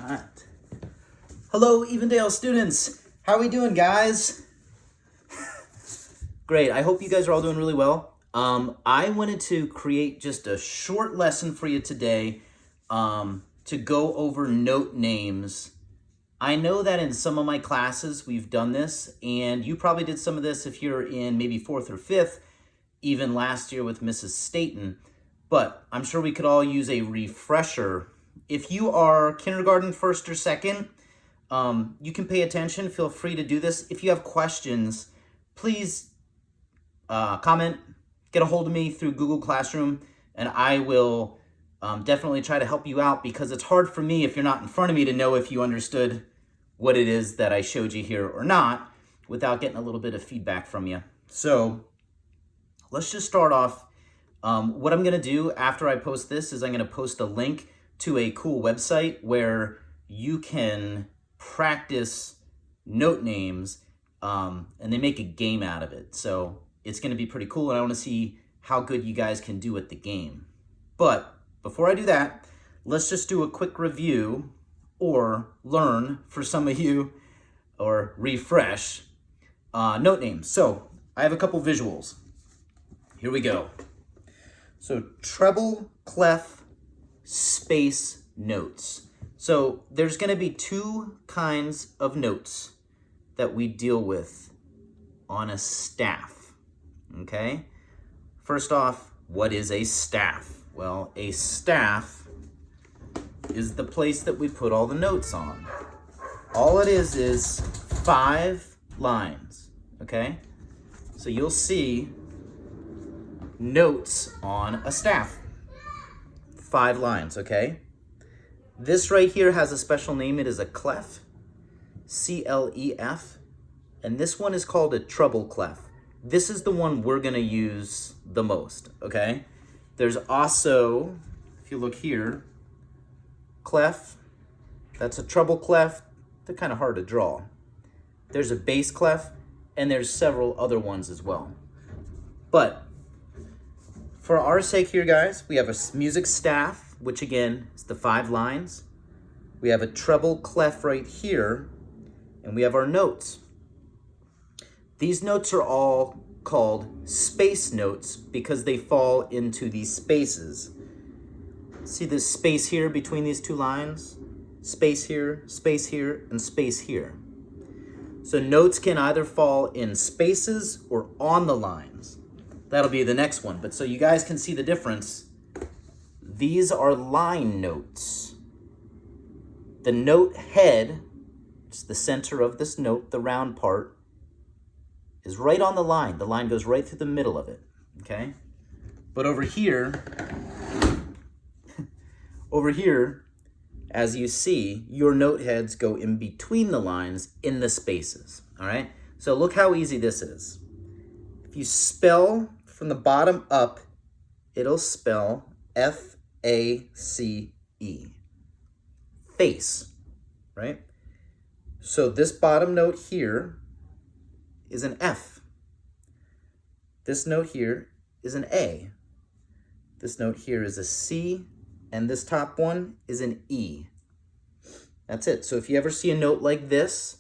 right. Hello, Evendale students. How are we doing, guys? Great. I hope you guys are all doing really well. I wanted to create just a short lesson for you today to go over note names. I know that in some of my classes we've done this, and you probably did some of this if you're in maybe 4th or 5th, even last year with Mrs. Staten, but I'm sure we could all use a refresher. If you are kindergarten, 1st or 2nd, you can pay attention. Feel free to do this. If you have questions, please comment, get a hold of me through Google Classroom, and I will definitely try to help you out, because it's hard for me if you're not in front of me to know if you understood what it is that I showed you here or not without getting a little bit of feedback from you. So let's just start off. What I'm going to do after I post this is I'm going to post a link to a cool website where you can practice note names, and they make a game out of it. So it's going to be pretty cool, and I want to see how good you guys can do at the game. But before I do that, let's just do a quick review, or learn for some of you, or refresh note names. So I have a couple visuals. Here we go. So treble, clef, space notes. So there's going to be two kinds of notes that we deal with on a staff. Okay? First off, what is a staff? Well, a staff is the place that we put all the notes on. All it is 5 lines. Okay? So you'll see notes on a staff. 5 lines, okay? This right here has a special name. It is a clef, C-L-E-F, and this one is called a treble clef. This is the one we're gonna use the most, okay? There's also, if you look here, clef, that's a treble clef. They're kind of hard to draw. There's a bass clef, and there's several other ones as well. But for our sake here, guys, we have a music staff, which again is the 5 lines. We have a treble clef right here, and we have our notes. These notes are all called space notes because they fall into these spaces. See this space here between these 2 lines? Space here, and space here. So notes can either fall in spaces or on the lines. That'll be the next one. But so you guys can see the difference. These are line notes. The note head, which is the center of this note, the round part, is right on the line. The line goes right through the middle of it, okay? But over here, as you see, your note heads go in between the lines in the spaces, all right? So look how easy this is. If you spell from the bottom up, it'll spell F-A-C-E. Face, right? So this bottom note here is an F. This note here is an A. This note here is a C, and this top one is an E. That's it. So if you ever see a note like this,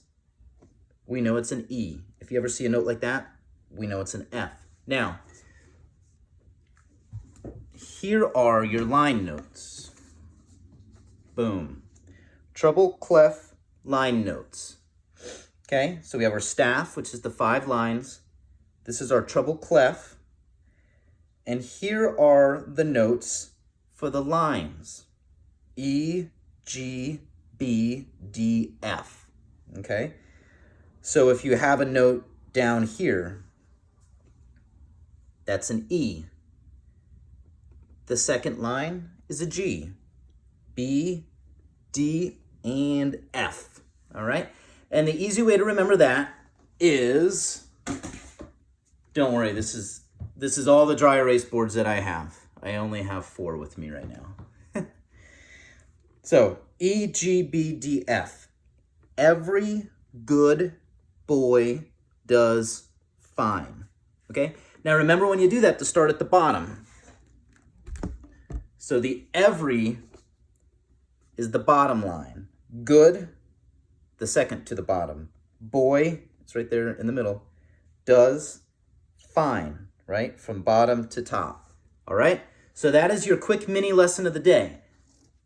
we know it's an E. If you ever see a note like that, we know it's an F. Now, here are your line notes. Boom. Treble, clef, line notes. Okay, so we have our staff, which is the 5 lines. This is our treble clef. And here are the notes for the lines. E, G, B, D, F. Okay? So if you have a note down here, that's an E. The second line is a G. B, D, and F. All right? And the easy way to remember that is, don't worry, this is all the dry erase boards that I have. I only have 4 with me right now. So, E, G, B, D, F. Every good boy does fine. Okay? Now remember, when you do that, to start at the bottom. So the every is the bottom line. good, the second to the bottom. Boy, it's right there in the middle. Does, fine, right? From bottom to top. All right? So that is your quick mini lesson of the day.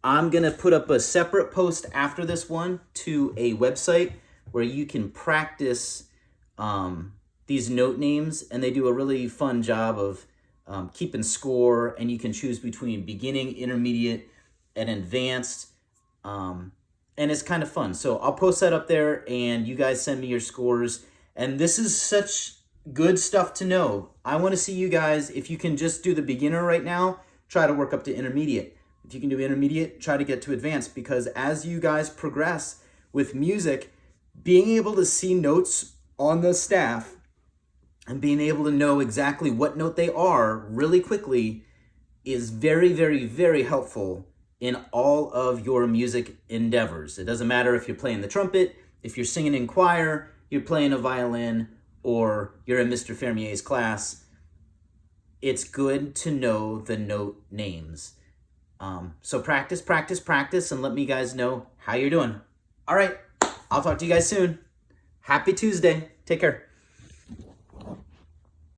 I'm going to put up a separate post after this one to a website where you can practice these note names, and they do a really fun job of keeping score, and you can choose between beginning, intermediate, and advanced. And it's kind of fun. So I'll post that up there, and you guys send me your scores. And this is such good stuff to know. I want to see you guys, if you can just do the beginner right now, try to work up to intermediate. If you can do intermediate, try to get to advanced, because as you guys progress with music, being able to see notes on the staff and being able to know exactly what note they are really quickly is very, very, very helpful in all of your music endeavors. It doesn't matter if you're playing the trumpet, if you're singing in choir, you're playing a violin, or you're in Mr. Fermier's class. It's good to know the note names. So practice, practice, practice, and let me guys know how you're doing. All right, I'll talk to you guys soon. Happy Tuesday. Take care.